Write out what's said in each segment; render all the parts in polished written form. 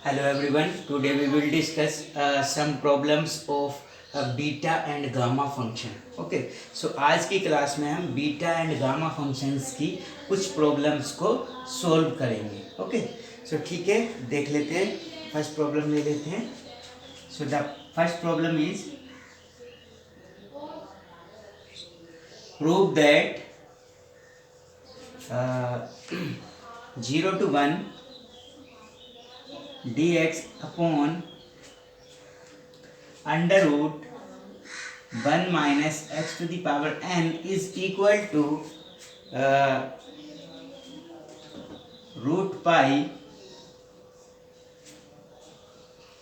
Hello everyone. Today we will discuss some problems of beta and gamma function. Okay. So आज की class में हम beta and gamma functions की कुछ problems को सॉल्व करेंगे. ओके. सो ठीक है, देख लेते हैं. फर्स्ट प्रॉब्लम ले लेते हैं. So the first problem is prove that 0 to 1 dx upon under root 1 minus x to the power n is equal to root pi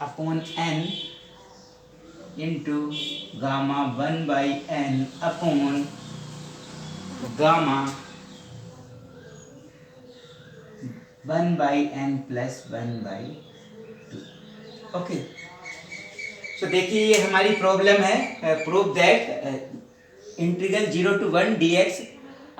upon n into gamma 1 by n upon gamma 1 by n plus 1 by 2. Okay. So देखिए, ये हमारी problem है. Prove that integral 0 to 1 dx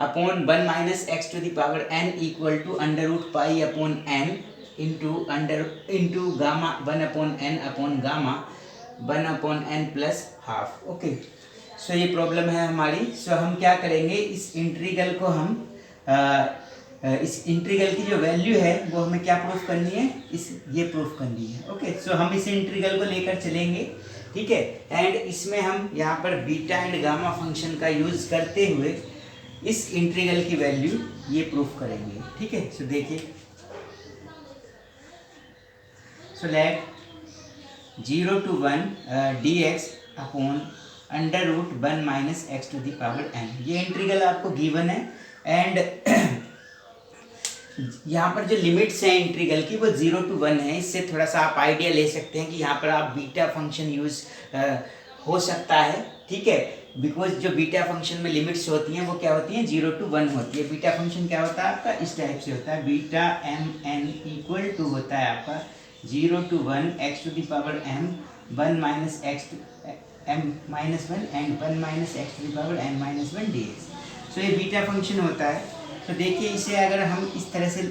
upon 1 minus x to the power n equal to under root pi upon n into gamma 1 upon n upon gamma 1 upon n plus half. Okay. So ये problem है हमारी. सो हम क्या करेंगे, इस integral को हम इस इंटीग्रल की जो वैल्यू है वो हमें क्या प्रूफ करनी है, ये प्रूफ करनी है. ओके. सो हम इस इंटीग्रल को लेकर चलेंगे. ठीक है. एंड इसमें हम यहाँ पर बीटा एंड गामा फंक्शन का यूज करते हुए इस इंटीग्रल की वैल्यू ये प्रूफ करेंगे. ठीक है. सो देखिए, so let 0 to 1 dx upon under root 1 minus x to the power n. ये इंटीग्रल आपको गिवन है. एंड यहाँ पर जो लिमिट्स हैं इंटीग्रल की वो 0 to 1 है. इससे थोड़ा सा आप आइडिया ले सकते हैं कि यहाँ पर आप बीटा फंक्शन यूज हो सकता है. ठीक है. बिकॉज जो बीटा फंक्शन में लिमिट्स होती हैं वो क्या होती हैं, 0 to 1 होती है. बीटा फंक्शन क्या होता है आपका, इस टाइप से होता है. Beta m n equal to होता है आपका 0 to 1 x to the power m 1 minus x m minus 1 and 1 minus x to the power n minus 1 dx. So ये बीटा फंक्शन होता है. तो देखिए, इसे अगर हम इस तरह से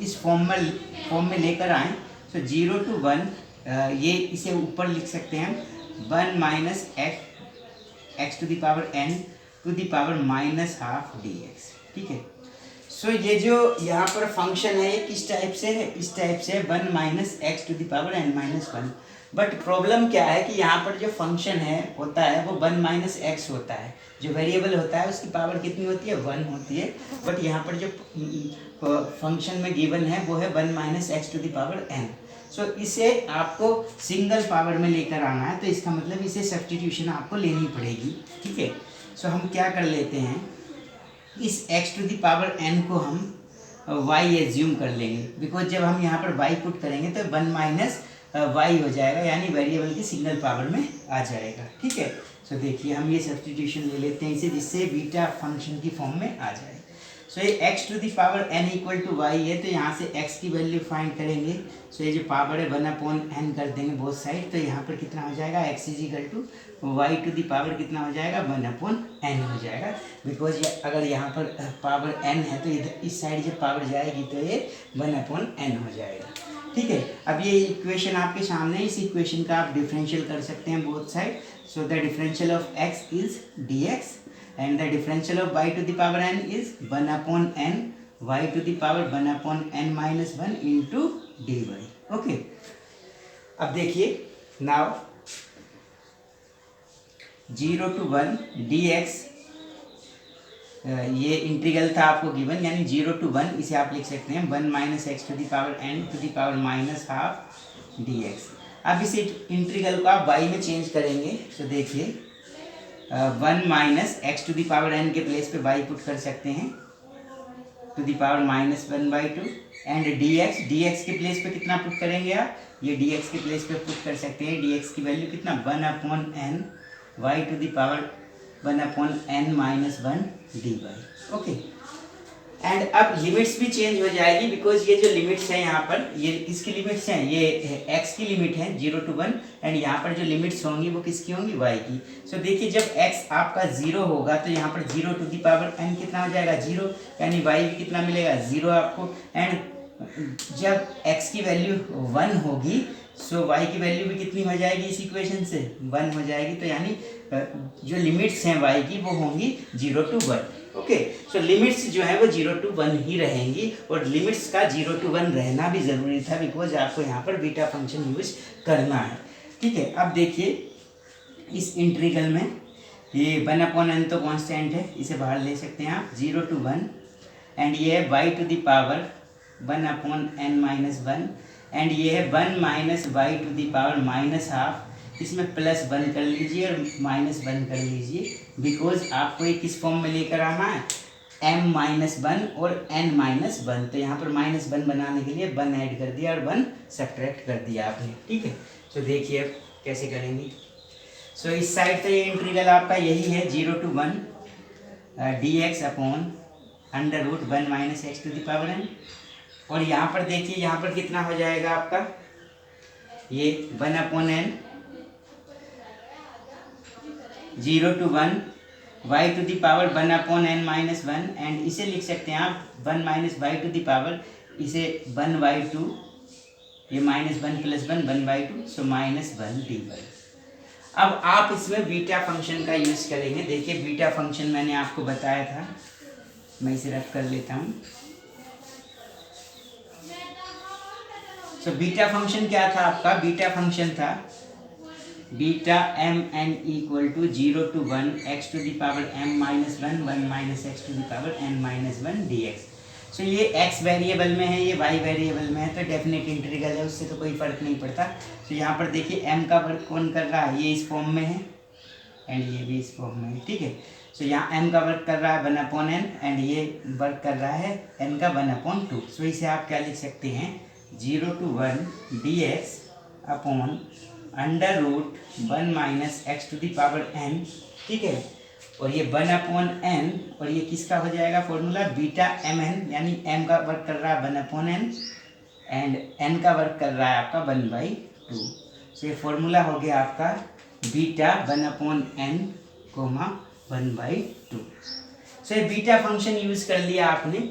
इस फॉर्म में लेकर आएँ तो 0 to 1 ये इसे ऊपर लिख सकते हैं 1 minus x to the power n to the power minus half dx. ठीक है. सो ये जो यहाँ पर फंक्शन है ये किस टाइप से है, इस टाइप से 1 minus x to the power n minus 1. But problem क्या है कि यहाँ पर जो फंक्शन है होता है वो 1 माइनस एक्स होता है. जो वेरिएबल होता है उसकी पावर कितनी होती है, 1 होती है. बट यहाँ पर जो फंक्शन में गिवन है वो है 1 minus x to the power n. So इसे आपको सिंगल पावर में लेकर आना है. तो इसका मतलब इसे सब्स्टिट्यूशन आपको लेनी पड़ेगी. ठीक है. सो हम क्या कर लेते हैं, इस x to the power n को हम y एज्यूम कर लेंगे. बिकॉज जब हम यहाँ पर y पुट करेंगे तो 1 माइनस y हो जाएगा, यानी वेरिएबल की सिंगल पावर में आ जाएगा. ठीक है. सो देखिए, हम ये सब्स्टिट्यूशन ले लेते हैं इसे, जिससे बीटा फंक्शन की फॉर्म में आ जाए. सो ये x to the power n equal to y है. तो यहाँ से x की वैल्यू फाइंड करेंगे. सो ये जो पावर है 1 अपॉन n कर देंगे बोथ साइड. तो यहाँ पर कितना हो जाएगा, x is equal to y to the power कितना हो जाएगा, 1 अपॉन n हो जाएगा. बिकॉज अगर यहाँ पर पावर n है तो इधर इस साइड जब पावर जाएगी तो ये 1 अपॉन n हो जाएगा. ठीक है. अब ये इक्वेशन आपके सामने, इस इक्वेशन का आप डिफरेंशियल कर सकते हैं both side. So the differential of x is dx and the differential of y to the power n is 1 upon n y to the power 1 upon n minus 1 into dy. Okay. अब देखिए, now 0 to 1 dx ये integral था आपको given, यानी 0 to 1 इसे आप लिख सकते हैं 1 minus x to the power n to the power minus half dx. अब इस इंटीग्रल को आप y में चेंज करेंगे. तो देखिए, 1 minus x to the power n के प्लेस पे y पुट कर सकते हैं to the power minus 1 by 2. And dx के प्लेस पे कितना पुट करेंगे आप, ये dx के प्लेस पे पुट कर सकते हैं. dx की वैल्यू कितना, 1 upon n y to the power 1 upon n minus 1 dy. Okay. And अब लिमिट्स भी चेंज हो जाएगी. बिकॉज ये जो लिमिट्स हैं यहाँ पर, ये किसकी लिमिट्स हैं, ये x की लिमिट है 0 to 1. एंड यहाँ पर जो लिमिट्स होंगी वो किसकी होंगी, y की. सो देखिए, जब x आपका 0 होगा तो यहाँ पर 0 टू द पावर n कितना हो जाएगा, 0. यानी y भी कितना मिलेगा, 0 आपको. एंड जब x की वैल्यू 1 होगी सो y की वैल्यू भी कितनी हो जाएगी इस इक्वेशन से 1 हो जाएगी। तो यानी जो लिमिट्स हैं y की वो होंगी 0 to 1। ओके, सो लिमिट्स जो है वो 0 to 1 ही रहेंगी और लिमिट्स का 0 to 1 रहना भी ज़रूरी था बिकॉज आपको यहाँ पर बीटा फंक्शन यूज करना है। ठीक है, अब देखिए इस इंटीग्रल में ये 1/n तो कांस्टेंट है, इसे बाहर ले सकते हैं आप 0 to 1 एंड ये है y to the power 1/n-1 and ये है 1 minus y to the power -12। इसमें प्लस 1 कर लीजिए और -1 कर लीजिए बिकॉज आपको ये किस फॉर्म में लेकर आना है m-1 और n-1। तो यहाँ पर -1 बनाने के लिए 1 ऐड कर दिया और 1 सब्ट्रैक्ट कर दिया आपने। ठीक है, तो देखिए अब कैसे करेंगे। सो इस साइड तो ये इंटीग्रल आपका यही है 0 to 1 dx upon √1 - x to the power n। और यहाँ पर देखिए यहाँ पर कितना हो जाएगा आपका ये 1/n 0 to 1 y to the power 1/n-1 and इसे लिख सकते हैं आप 1 - y टू द पावर, इसे 1/2, ये -1 + 1 1/2 सो -1 dy। अब आप इसमें बीटा फंक्शन का यूज़ करेंगे। देखिए बीटा फंक्शन मैंने आपको बताया था, मैं इसे रख कर लेता हूँ। सो बीटा फंक्शन क्या था आपका, बीटा फंक्शन था beta mn = 0 to 1 x to the power m-1 1 - x to the power n-1 dx। So ये x वेरिएबल में है, ये y वेरिएबल में है, तो डेफिनेट इंटीग्रल है, उससे तो कोई फर्क नहीं पड़ता। तो यहाँ पर देखिए m का वर्क कौन कर रहा है, ये इस फॉर्म में है एंड ये भी इस फॉर्म में है। ठीक है, सो यहाँ m का वर्क कर रहा है 1/n एंड ये वर्क कर रहा है n का 1/2। सो इसे आप क्या लिख सकते हैं 0 to 1 dx upon √1 - x to the power n। ठीक है, और ये 1/n और ये किसका हो जाएगा फॉर्मूला बीटा mn, यानी m का वर्क कर रहा है 1/n एंड n का वर्क कर रहा है आपका 1/2। सो ये फॉर्मूला हो गया आपका बीटा 1/n, 1/2। सो ये बीटा फंक्शन यूज़ कर लिया आपने।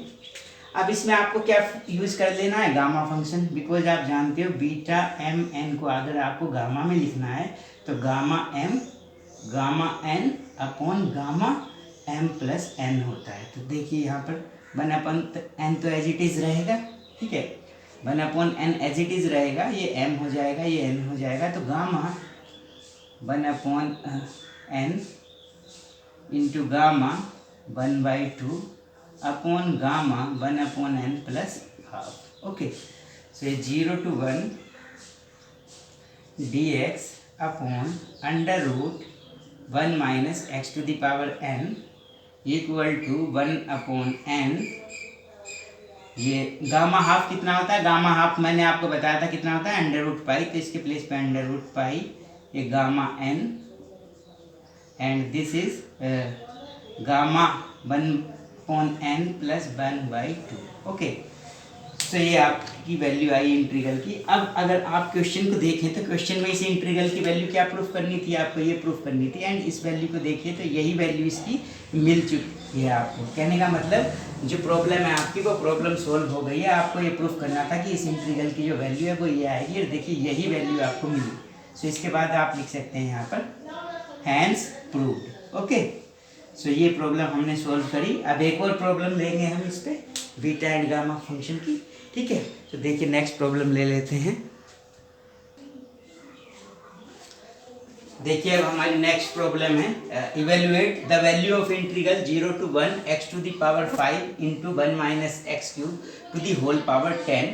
अब इसमें आपको क्या यूज़ कर लेना है गामा फंक्शन, बिकॉज आप जानते हो बीटा mn को अगर आपको गामा में लिखना है तो gamma m gamma n upon gamma m + n होता है। तो देखिए यहाँ पर 1/n तो एज इट इज़ रहेगा। ठीक है, 1/n एज इट इज़ रहेगा, ये m हो जाएगा, ये n हो जाएगा। तो gamma 1/n into gamma 1/2 upon gamma 1/n + ½। Okay, so ये 0 to 1 dx upon √1 - x to the power n = 1/n। ये गामा हाफ कितना होता है, गामा हाफ मैंने आपको बताया था कितना होता है √π, तो इसके प्लेस पे √π, ये gamma n and this is gamma 1/n + 1/2। Okay, तो ये आपकी वैल्यू आई इंटीग्रल की। अब अगर आप क्वेश्चन को देखें तो क्वेश्चन में इस इंटीग्रल की वैल्यू क्या प्रूफ करनी थी, आपको ये प्रूफ करनी थी एंड इस वैल्यू को देखिए तो यही वैल्यू इसकी मिल चुकी है आपको। कहने का मतलब जो प्रॉब्लम है आपकी वो प्रॉब्लम सोल्व हो गई है। आपको ये प्रूफ करना था कि इस इंटीग्रल की जो वैल्यू है वो ये आएगी और देखिए यही वैल्यू आपको मिली। सो इसके बाद आप लिख सकते हैं यहाँ पर हैंस प्रूव्ड। ओके, सो ये प्रॉब्लम हमने सोल्व करी। अब एक और प्रॉब्लम लेंगे हम इस पे बीटा एंड गामा फंक्शन की। ठीक है, तो देखिए नेक्स्ट प्रॉब्लम ले लेते हैं। देखिए अब हमारी नेक्स्ट प्रॉब्लम है evaluate the value of integral 0 to 1 x to the power 5 into 1 - x³ to the whole power 10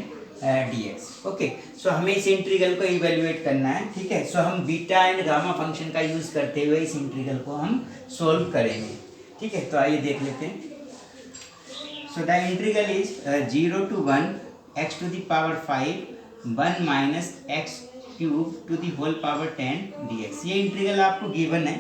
dx। Okay, so हमें इस इंटीग्रल को इवेल्युएट करना है। ठीक है, सो हम बीटा एंड गामा फंक्शन का यूज करते हुए इस इंटीग्रल को हम सोल्व करेंगे। ठीक है, तो आइए देख लेते हैं। So the integral is 0 to 1 x to the power 5 1 - x³ to the whole power 10 dx। ये इंटीग्रल आपको गिवन है।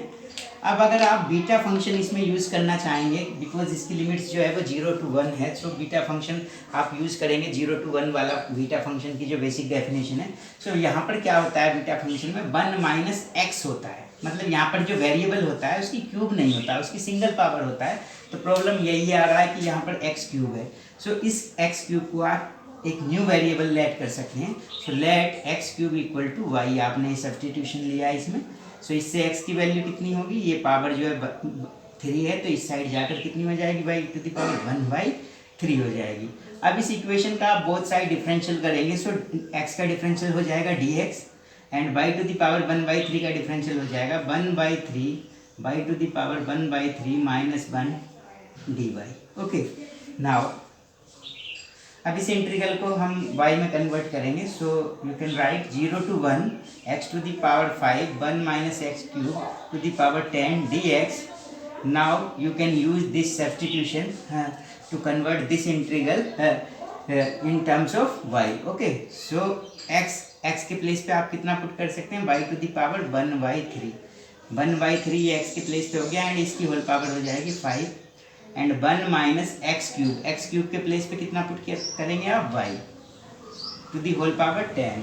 अब अगर आप बीटा फंक्शन इसमें यूज़ करना चाहेंगे बिकॉज इसकी लिमिट्स जो है वो 0 to 1 है, सो बीटा फंक्शन आप यूज़ करेंगे 0 to 1 वाला बीटा फंक्शन की जो बेसिक डेफिनेशन है। सो यहाँ पर क्या होता है बीटा फंक्शन में 1 - x होता है, मतलब यहाँ पर जो वेरिएबल होता है उसकी क्यूब नहीं होता है, उसकी सिंगल पावर होता है। तो प्रॉब्लम यही आ रहा है कि यहाँ पर x³ है। सो इस x³ को आप एक न्यू वेरिएबल ऐड कर सकते हैं। So let x cube equal to y, आपने सब्स्टिट्यूशन लिया इसमें। सो इससे एक्स की वैल्यू कितनी होगी, ये पावर जो है 3 है तो इस साइड जाकर कितनी हो जाएगी, बाई टू द पावर 1/3 हो जाएगी। अब इस इक्वेशन का आप बोथ साइड डिफरेंशियल करेंगे। सो एक्स का डिफरेंशियल हो जाएगा dx and by two the power 1/3 का डिफरेंशियल हो जाएगा 1/3 by two the power 1/3 minus 1 dy। Okay, now अब इस इंटीग्रल को हम y में कन्वर्ट करेंगे। So you can write 0 to 1 x to the power 5 1 minus x cube to the power 10 dx। now you can use this substitution to convert this integral in terms of y। okay, so x के place पे आप कितना put कर सकते हैं, y to the power 1/3 1/3 ये x के place पे हो गया एंड इसकी होल पावर हो जाएगी 5 एंड 1 माइनस एक्स क्यूब के प्लेस पे कितना पुट करेंगे आप, y to the whole power 10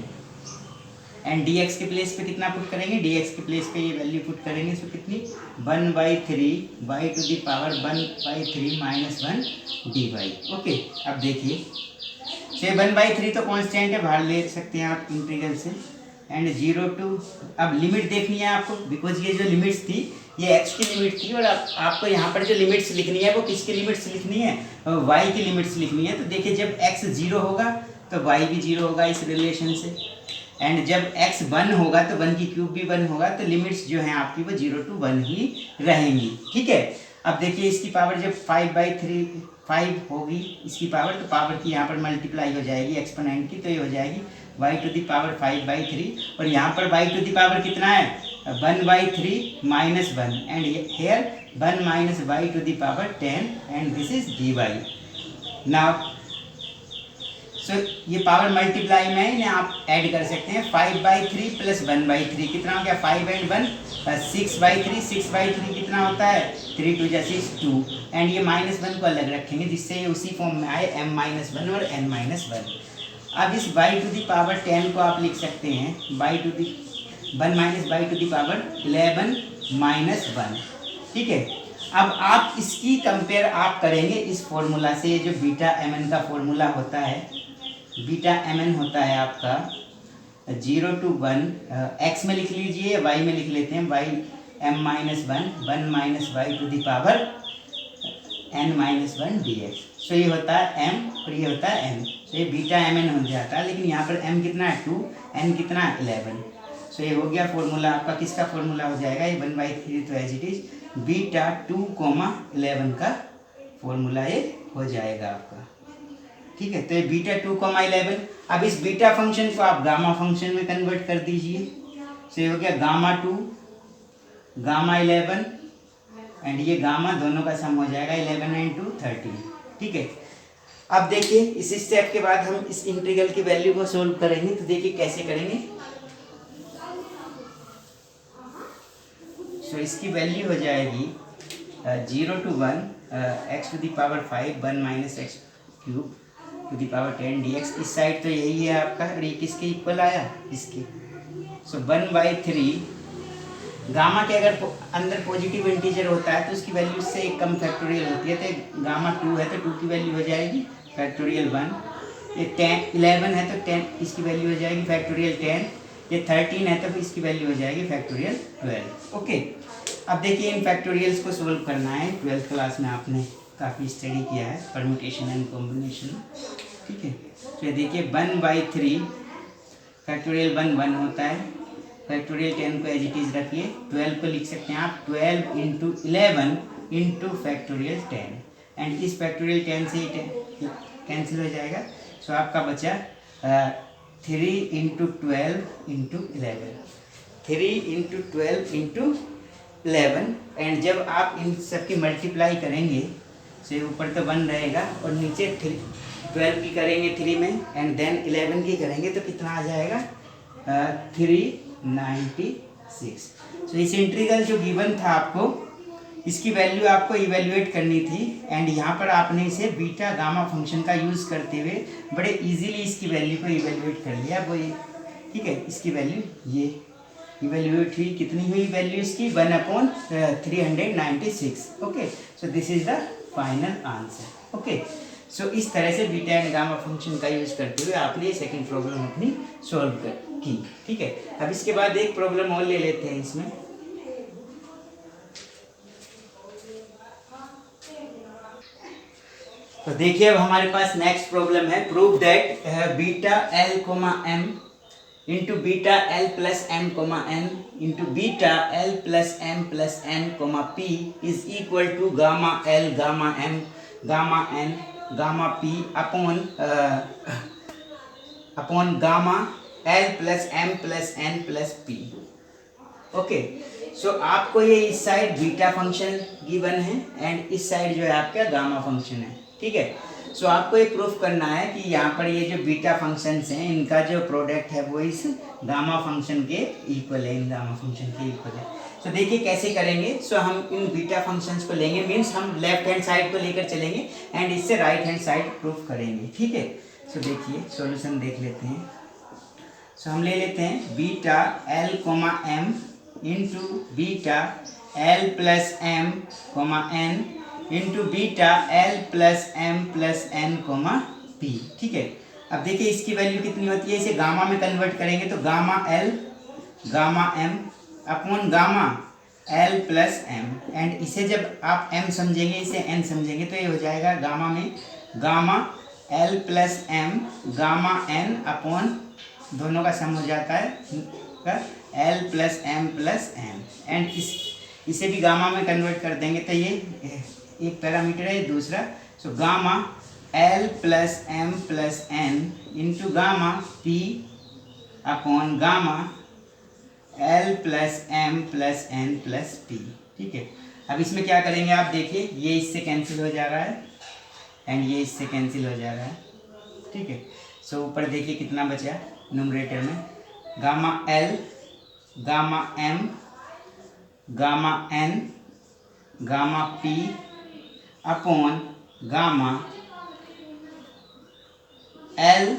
and dx के प्लेस पे कितना पुट करेंगे, dx के प्लेस पे ये वैल्यू पुट करेंगे। सो कितनी 1/3 y to the power 1/3 minus 1 dy। Okay, अब देखिए से 1/3 तो कांस्टेंट है, बाहर ले सकते हैं आप इंटीग्रल से एंड 0 टू, अब लिमिट देखनी है आपको बिकॉज ये जो लिमिट्स थी ये x की लिमिट थी और आपको यहाँ पर जो लिमिट्स लिखनी है वो किसकी लिमिट्स लिखनी है, y की लिमिट्स लिखनी है। तो देखिए जब x 0 होगा तो y भी 0 होगा इस रिलेशन से एंड जब x 1 होगा तो 1 की क्यूब भी 1 होगा, तो लिमिट्स जो हैं आपकी वो 0 to 1 ही रहेंगी। ठीक है, अब देखिए इसकी पावर जब 5 होगी इसकी पावर, तो पावर की यहाँ पर मल्टीप्लाई हो जाएगी एक्सपोनेंट की, तो ये हो जाएगी y टू द पावर 5/3 और यहाँ पर y टू द पावर कितना है 1/3 minus 1 and here 1 minus y to the power 10 and this is dy। Now so ये पावर मल्टीप्लाई में इन्हें आप ऐड कर सकते हैं 5/3 प्लस 1/3 कितना हो गया 5 एंड 1 6/3 6/3 कितना होता है 3 2 6 2 एंड ये -1 को अलग रखेंगे जिससे ये उसी फॉर्म में आए m-1 और n-1। अब इस y टू द पावर 10 को आप लिख सकते हैं 1 minus y to the power 11 minus 1। ठीक है, अब आप इसकी कंपेयर आप करेंगे इस फॉर्मूला से, जो बीटा mn का फॉर्मूला होता है, बीटा mn होता है आपका 0 to 1 x में लिख लीजिए, y में लिख लेते हैं y m-1 1 minus y to the power n-1 dx। So ये होता है m और ये होता है n, तो ये बीटा mn हो जाता है, लेकिन यहाँ पर m कितना है 2, n कितना है 11। सो ये हो गया फॉर्मूला आपका, किसका फॉर्मूला हो जाएगा ये 1/3, तो एज इट इज बीटा 2,11 का फॉर्मूला ये हो जाएगा आपका। ठीक है, तो ये बीटा 2,11। अब इस बीटा फंक्शन को आप गामा फंक्शन में कन्वर्ट कर दीजिए। सो ये हो गया गामा 2 गामा 11 एंड ये गामा दोनों का सम हो जाएगा 11 एंड 2 13। ठीक है, अब देखिए इस स्टेप के बाद हम इस इंटीग्रल की वैल्यू को सोल्व करेंगे। तो देखिए कैसे करेंगे। सो इसकी वैल्यू हो जाएगी 0 to 1 x to the power 5 1 minus x cube to the power 10 dx। इस साइड तो यही है आपका और ये किसके इक्वल आया, इसके। सो 1/3 गामा के अगर अंदर पॉजिटिव इंटीजर होता है तो उसकी वैल्यू इससे एक कम फैक्टोरियल होती है, तो गामा 2 है तो 2 की वैल्यू हो जाएगी फैक्टोरियल 1। ये 11 है तो 10 इसकी वैल्यू हो जाएगी फैक्टोरियल 10। ये 13 है तो इसकी वैल्यू हो जाएगी फैक्टोरियल 12। ओके, अब देखिए इन फैक्टोरियल्स को सोल्व करना है। 12th क्लास में आपने काफ़ी स्टडी किया है परम्यूटेशन एंड कॉम्बिनेशन। ठीक है, तो देखिए 1/3 फैक्टोरियल 1 होता है, फैक्टोरियल 10 को एज इट इज रखिए, 12 को लिख सकते हैं आप 12 इंटू 11 इंटू फैक्टोरियल 10 एंड इस फैक्टोरियल 10 से कैंसिल हो जाएगा। सो आपका बचा 3 into 12 into 11 3 into 12 into 11 and जब आप इन सब की मल्टीप्लाई करेंगे से ऊपर तो 1 रहेगा और नीचे 12 की करेंगे 3 में एंड देन 11 की करेंगे तो कितना आ जाएगा 396। सो इस इंटीग्रल जो गिवन था आपको इसकी वैल्यू आपको इवेल्युएट करनी थी एंड यहाँ पर आपने इसे बीटा गामा फंक्शन का यूज़ करते हुए बड़े इजीली इसकी वैल्यू को इवेल्युएट कर लिया। वो ये ठीक है, इसकी वैल्यू ये इवेल्युएट हुई, कितनी हुई वैल्यू इसकी 1/396। Okay, so this is the final answer. Okay, so इस तरह से बीटा एंड गामा फंक्शन का यूज करते हुए आपने ये सेकंड प्रॉब्लम अपनी सॉल्व की। ठीक है, अब इसके बाद एक प्रॉब्लम और ले लेते हैं इसमें। तो देखिए अब हमारे पास नेक्स्ट प्रॉब्लम है, prove that beta L comma M into beta L plus M comma N into beta L plus M plus N comma P is equal to gamma L gamma M gamma N gamma P upon gamma L plus M plus N plus P. Okay, so आपको ये इस side beta function given है and इस side जो है आपका gamma function है। ठीक है, सो आपको ये प्रूफ करना है कि यहाँ पर ये जो बीटा फंक्शंस हैं इनका जो प्रोडक्ट है वो इस गामा फंक्शन के इक्वल है, इन गामा फंक्शन के इक्वल है। सो देखिए कैसे करेंगे। सो हम इन बीटा फंक्शंस को लेंगे, मीन्स हम लेफ्ट हैंड साइड को लेकर चलेंगे एंड इससे राइट हैंड साइड प्रूफ करेंगे। ठीक है, सो देखिए सॉल्यूशन देख लेते हैं। सो हम ले लेते हैं beta L comma M into beta L plus M comma N into beta L plus M plus N comma p. ठीक है, अब देखिए इसकी वैल्यू कितनी होती है, इसे गामा में कन्वर्ट करेंगे तो gamma L gamma m upon gamma L plus m, and इसे जब आप एम समझेंगे इसे एन समझेंगे तो ये हो जाएगा गामा में gamma L plus m gamma n upon दोनों का सम हो जाता है l plus M plus n, and इसे भी गामा में कन्वर्ट कर देंगे तो ये एक पैरामीटर है, दूसरा। So gamma L plus M plus n into gamma P upon gamma L plus M plus N plus p. ठीक है, अब इसमें क्या करेंगे आप देखिए, ये इससे कैंसिल हो जा रहा है एंड ये इससे कैंसिल हो जा रहा है। ठीक है, सो ऊपर देखिए कितना बचा न्यूमरेटर में, gamma L gamma M gamma N gamma P upon gamma L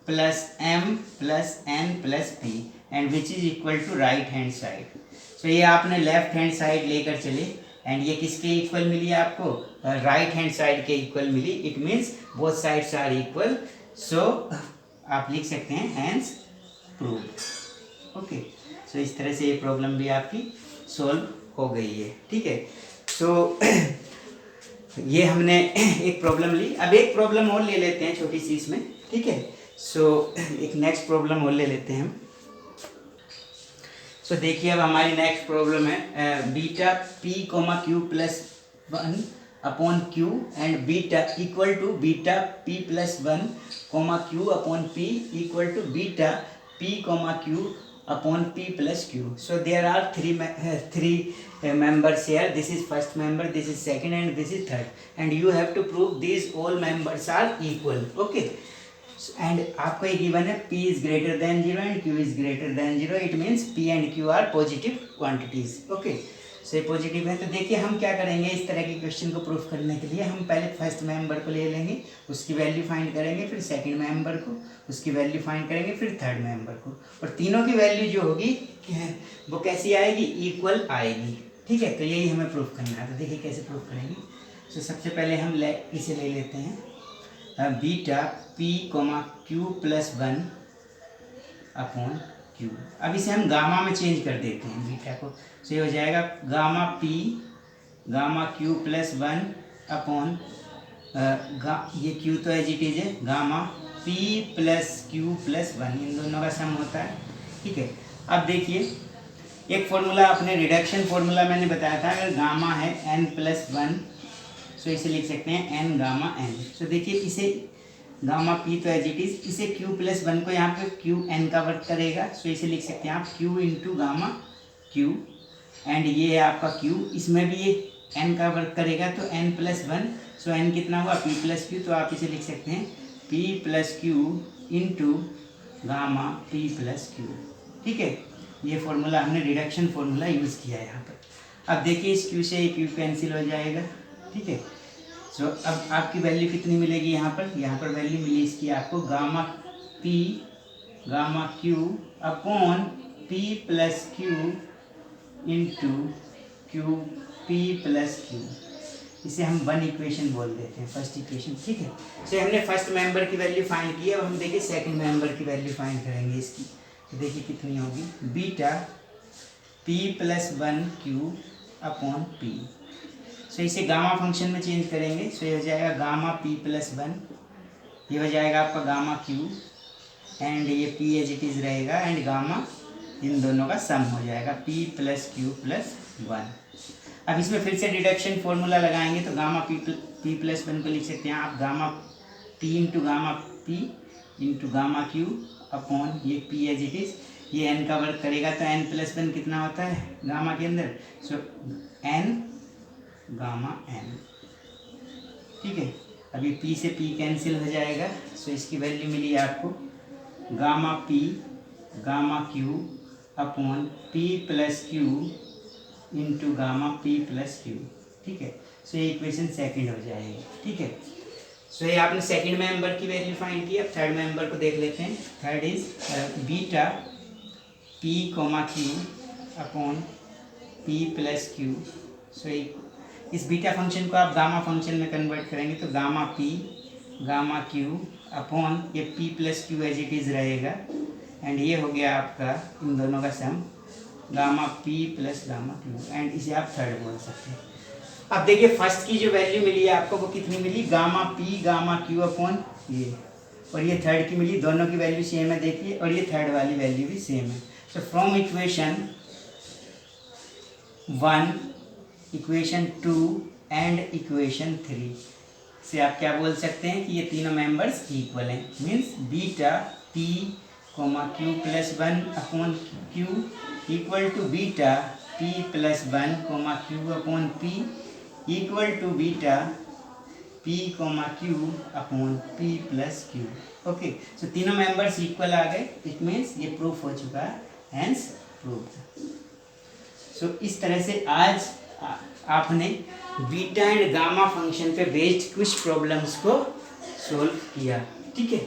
plus M plus N plus P and which is equal to right hand side. So ये आपने लेफ्ट हैंड साइड लेकर चले एंड ये किसके equal मिली आपको, right hand side के equal मिली। It means both sides are equal, so आप लिख सकते हैं हैंस प्रूव्ड। ओके, सो इस तरह से ये प्रॉब्लम भी आपकी सॉल्व हो गई है। ठीक है, सो ये हमने एक प्रॉब्लम ली, अब एक प्रॉब्लम और ले लेते हैं छोटी सी इसमें। ठीक है, सो एक नेक्स्ट प्रॉब्लम और ले लेते हैं हम। सो देखिए अब हमारी नेक्स्ट प्रॉब्लम है beta p comma q plus one upon q and beta equal to beta p plus one comma q upon p equal to beta p comma q upon p plus q. So there are three members here. This is first member, this is second, and this is third, and you have to prove these all members are equal. Okay, and आपको ये given है p is greater than 0 and q is greater than 0. It means p and q are positive quantities. Okay, so ये positive है। तो देखिए हम क्या करेंगे, इस तरह के क्वेश्चन को प्रूफ करने के लिए हम पहले फर्स्ट मेंबर को ले लेंगे, उसकी वैल्यू फाइंड करेंगे, फिर सेकंड मेंबर को उसकी वैल्यू फाइंड करेंगे, फिर थर्ड मेंबर को, और तीनों की वैल्यू जो होगी वो कैसी आएगी, इक्वल आएगी। ठीक है, तो यही हमें प्रूफ करना है। तो देखिए कैसे प्रूफ करेंगे। तो सबसे पहले हम इसे ले लेते हैं beta p comma q plus one upon Q. अब इसे हम गामा में चेंज कर देते हैं बीटा को, तो ये हो जाएगा gamma P gamma Q plus one upon ये क्यू तो एज इट इज है, gamma P plus Q plus one, इन दोनों का सम होता है। ठीक है, अब देखिए एक फॉर्मूला अपने रिडक्शन फॉर्मूला मैंने बताया था, अगर गामा है एन प्लस वन, सो इसे लिख सकते हैं एन गामा एन। सो देखिए इसे गामा पी तो एज इट इज, इसे क्यू प्लस वन को यहाँ पे क्यू एन का वर्क करेगा, सो इसे लिख सकते हैं आप Q into gamma Q, and ये है आपका क्यू, इसमें भी ये एन का वर्क करेगा तो एन प्लस वन, सो एन कितना हुआ पी प्लस क्यू, तो आप इसे लिख सकते हैं P plus Q into gamma P plus Q. ठीक है, ये फॉर्मूला हमने रिडक्शन फॉर्मूला यूज़ किया है यहाँ पर। अब देखिए इस क्यू से क्यू कैंसिल हो जाएगा। ठीक है, सो अब आपकी वैल्यू कितनी मिलेगी यहाँ पर वैल्यू मिली इसकी आपको gamma P gamma Q upon P plus Q into Q P plus Q. इसे हम वन इक्वेशन बोल देते हैं, फर्स्ट इक्वेशन, ठीक है। सो हमने फर्स्ट मेंबर की वैल्यू फाइंड की है, अब हम देखिए सेकंड मेंबर की वैल्यू फाइंड करेंगे इसकी। तो देखिए कितनी होगी, beta p plus 1q upon p। सो इसे गामा फंक्शन में चेंज करेंगे, सो ये हो जाएगा गामा p प्लस 1, ये हो जाएगा आपका गामा q, एंड ये p एज इट इज़ रहेगा, एंड गामा इन दोनों का सम हो जाएगा p प्लस q प्लस 1। अब इसमें फिर से डिडक्शन फॉर्मूला लगाएंगे, तो गामा p प्लस 1 को लिख सकते हैं आप gamma p into gamma p into gamma q upon ये p एज इट इज़, ये n का वर्क करेगा तो n प्लस 1 कितना होता है गामा के अंदर, सो n गामा n, ठीक है। अभी p से p कैंसिल हो जाएगा, सो इसकी वैल्यू मिली आपको gamma p gamma q upon p plus q into gamma p plus q, ठीक है। सो ये इक्वेशन सेकंड हो जाएगी, ठीक है। सो ये आपने सेकंड मेंबर की वैल्यू फाइंड की। अब थर्ड मेंबर को देख लेते हैं। Third is beta p comma q upon p plus q। So इस बीटा फंक्शन को आप गामा फंक्शन में कन्वर्ट करेंगे तो gamma p gamma q upon ये p plus q as it is रहेगा, एंड ये हो गया आपका इन दोनों का sum gamma p plus gamma q, and इसे आप थर्ड बोल सकते हैं। अब देखिए फर्स्ट की जो वैल्यू मिली है आपको वो कितनी मिली, gamma p gamma q upon ये, और ये थर्ड की मिली, दोनों की वैल्यू सेम है देखिए, और ये थर्ड वाली वैल्यू भी सेम है। So from equation 1, equation 2 and equation 3 से आप क्या बोल सकते हैं कि ये तीनों मेंबर्स इक्वल हैं। Means beta p comma q plus 1 upon q equal to beta p plus 1 comma q upon p equal to beta p comma q upon p plus q। Okay, so तीनों members equal आ गए, it means ये proof हो चुका है, hence proof. सो इस तरह से आज आपने बीटा एंड गामा फंक्शन पे बेस्ड कुछ प्रॉब्लम्स को सोल्व किया, ठीक है।